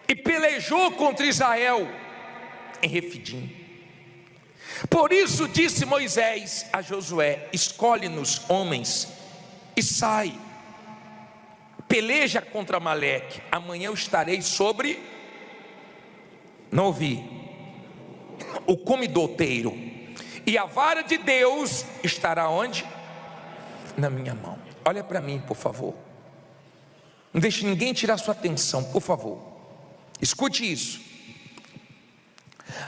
e pelejou contra Israel em Refidim. Por isso disse Moisés a Josué, escolhe-nos homens e sai, peleja contra Amaleque, amanhã eu estarei sobre, não ouvi, o comidoteiro, e a vara de Deus estará onde? Na minha mão. Olha para mim, por favor, não deixe ninguém tirar sua atenção, por favor, escute isso.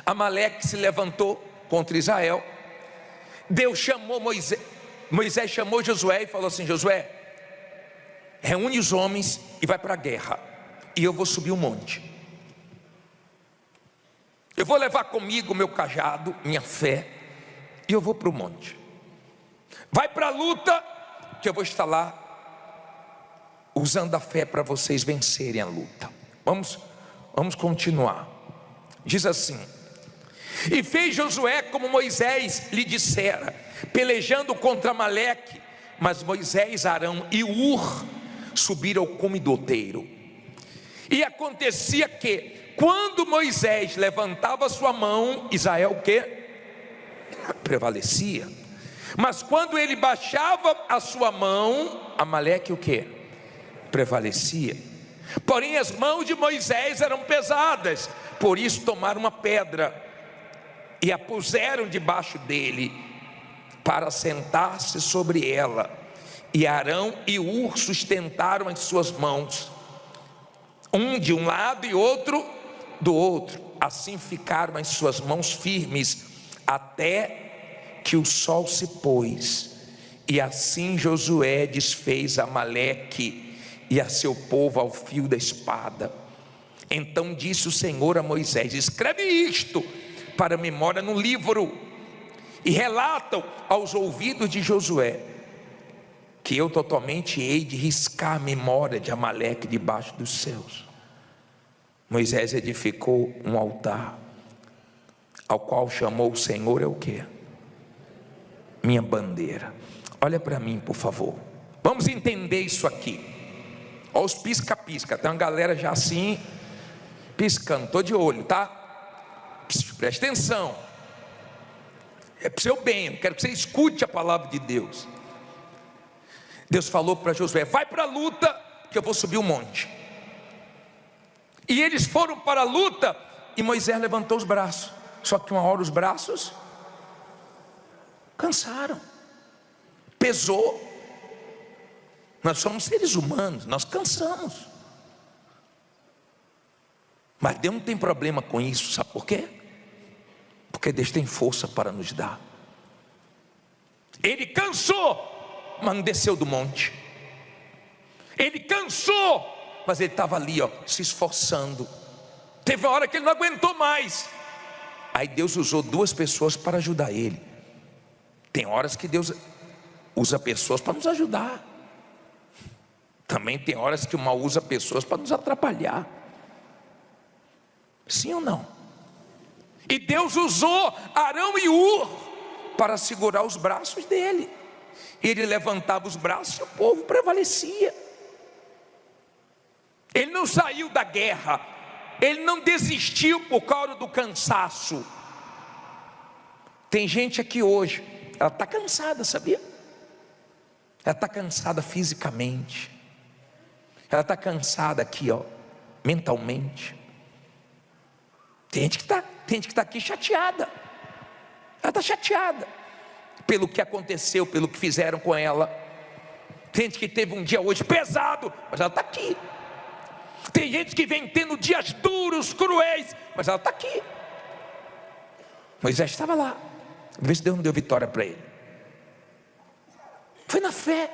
Amaleque se levantou contra Israel. Deus chamou Moisés chamou Josué e falou assim, Josué, reúne os homens e vai para a guerra, e eu vou subir um monte. Eu vou levar comigo meu cajado, minha fé, e eu vou para o monte. Vai para a luta, que eu vou estar lá usando a fé para vocês vencerem a luta. Vamos continuar. Diz assim, e fez Josué como Moisés lhe dissera, pelejando contra Amaleque, mas Moisés, Arão e Ur subiram ao comidoteiro. E acontecia que quando Moisés levantava sua mão, Israel o quê? Prevalecia. Mas quando ele baixava a sua mão, Amaleque o quê? Prevalecia. Porém as mãos de Moisés eram pesadas, por isso tomaram uma pedra e a puseram debaixo dele para sentar-se sobre ela, e Arão e Ur sustentaram as suas mãos, um de um lado e outro do outro. Assim ficaram as suas mãos firmes até que o sol se pôs. E assim Josué desfez Amaleque e a seu povo ao fio da espada. Então disse o Senhor a Moisés, escreve isto para a memória no livro, e relatam aos ouvidos de Josué, que eu totalmente hei de riscar a memória de Amaleque debaixo dos céus. Moisés edificou um altar, ao qual chamou o Senhor, é o quê? Minha bandeira. Olha para mim, por favor, vamos entender isso aqui. Olha os pisca-pisca, tem uma galera já assim, piscando, estou de olho, tá? Presta atenção, é para o seu bem, eu quero que você escute a palavra de Deus. Deus falou para Josué: vai para a luta, que eu vou subir o monte. E eles foram para a luta, e Moisés levantou os braços, só que uma hora os braços cansaram, pesou. Nós somos seres humanos, nós cansamos. Mas Deus não tem problema com isso, sabe por quê? Porque Deus tem força para nos dar. Ele cansou, mas não desceu do monte. Ele cansou, mas ele estava ali, ó, se esforçando. Teve uma hora que ele não aguentou mais. Aí Deus usou duas pessoas para ajudar ele. Tem horas que Deus usa pessoas para nos ajudar. Também tem horas que o mal usa pessoas para nos atrapalhar. Sim ou não? E Deus usou Arão e Ur para segurar os braços dele. Ele levantava os braços e o povo prevalecia. Ele não saiu da guerra, ele não desistiu por causa do cansaço. Tem gente aqui hoje, ela está cansada, sabia? Ela está cansada fisicamente, ela está cansada aqui, ó, mentalmente. Tem gente que está aqui chateada. Ela está chateada pelo que aconteceu, pelo que fizeram com ela. Tem gente que teve um dia hoje pesado, mas ela está aqui. Tem gente que vem tendo dias duros, cruéis, mas ela está aqui. Moisés estava lá. Vê se Deus não deu vitória para ele. Foi na fé.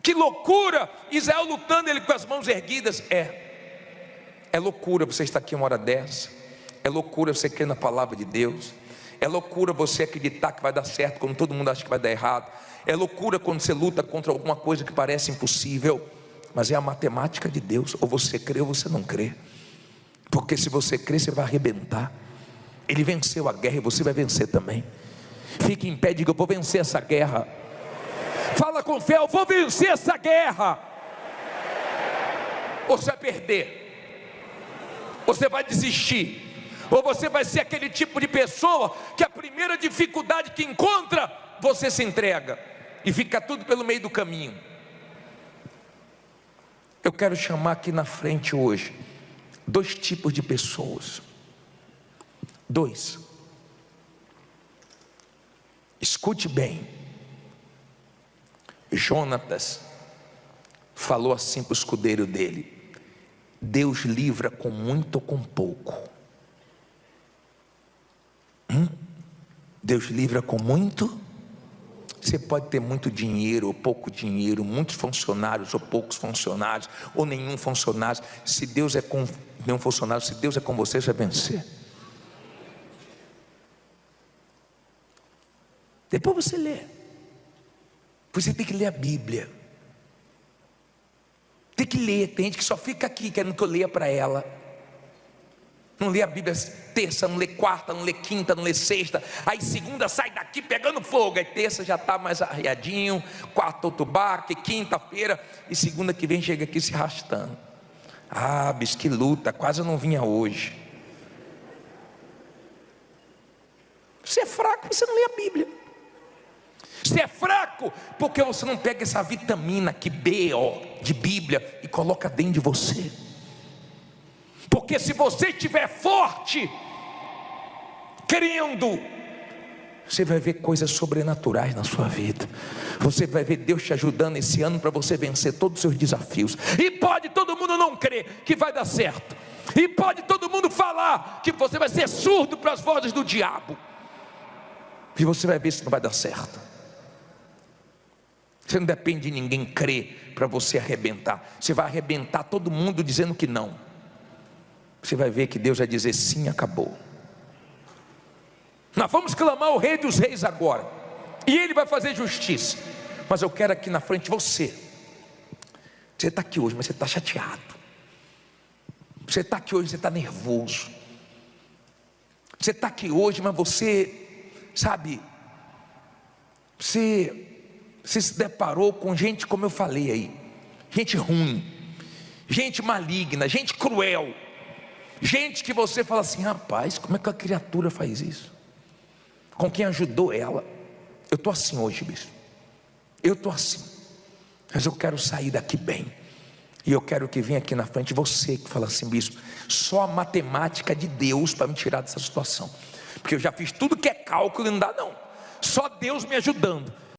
Que loucura, Israel lutando, ele com as mãos erguidas. É loucura você estar aqui uma hora dessa. É loucura você crer na palavra de Deus. É loucura você acreditar que vai dar certo quando todo mundo acha que vai dar errado. É loucura quando você luta contra alguma coisa que parece impossível. Mas é a matemática de Deus. Ou você crê ou você não crê. Porque se você crê, você vai arrebentar. Ele venceu a guerra e você vai vencer também. Fique em pé e diga: eu vou vencer essa guerra. Fala com fé: eu vou vencer essa guerra. Ou você vai perder, ou você vai desistir, ou você vai ser aquele tipo de pessoa que a primeira dificuldade que encontra, você se entrega e fica tudo pelo meio do caminho. Eu quero chamar aqui na frente hoje dois tipos de pessoas. Dois. Escute bem. Jonatas falou assim para o escudeiro dele: Deus livra com muito ou com pouco. Deus livra com muito. Você pode ter muito dinheiro ou pouco dinheiro, muitos funcionários ou poucos funcionários, ou nenhum funcionário. Se Deus é com nenhum funcionário, se Deus é com você, você vai vencer. Depois você lê. Você tem que ler a Bíblia. Tem que ler. Tem gente que só fica aqui querendo que eu leia para ela. Não lê a Bíblia terça, não lê quarta, não lê quinta, não lê sexta. Aí segunda sai daqui pegando fogo. Aí terça já está mais arreadinho. Quarta outro baque, quinta-feira. E segunda que vem chega aqui se arrastando. Ah, bicho, que luta, quase eu não vinha hoje. Você é fraco, você não lê a Bíblia. Você é fraco porque você não pega essa vitamina aqui B, ó, de Bíblia e coloca dentro de você. Porque se você estiver forte, crendo, você vai ver coisas sobrenaturais na sua vida. Você vai ver Deus te ajudando esse ano para você vencer todos os seus desafios. E pode todo mundo não crer que vai dar certo. E pode todo mundo falar que você vai ser surdo para as vozes do diabo. E você vai ver se não vai dar certo. Você não depende de ninguém crer para você arrebentar. Você vai arrebentar todo mundo dizendo que não. Você vai ver que Deus vai dizer sim, acabou. Nós vamos clamar ao Rei dos Reis agora, e Ele vai fazer justiça. Mas eu quero aqui na frente você está aqui hoje, mas você está chateado. Você está aqui hoje, você está nervoso. Você está aqui hoje, mas você, sabe, você se deparou com gente, como eu falei aí, gente ruim, gente maligna, gente cruel, gente que você fala assim: rapaz, como é que a criatura faz isso? Com quem ajudou ela? Eu estou assim hoje, bispo. Eu estou assim, mas eu quero sair daqui bem. E eu quero que venha aqui na frente você que fala assim: bispo, só a matemática de Deus para me tirar dessa situação, porque eu já fiz tudo que é cálculo e não dá não, só Deus me ajudando.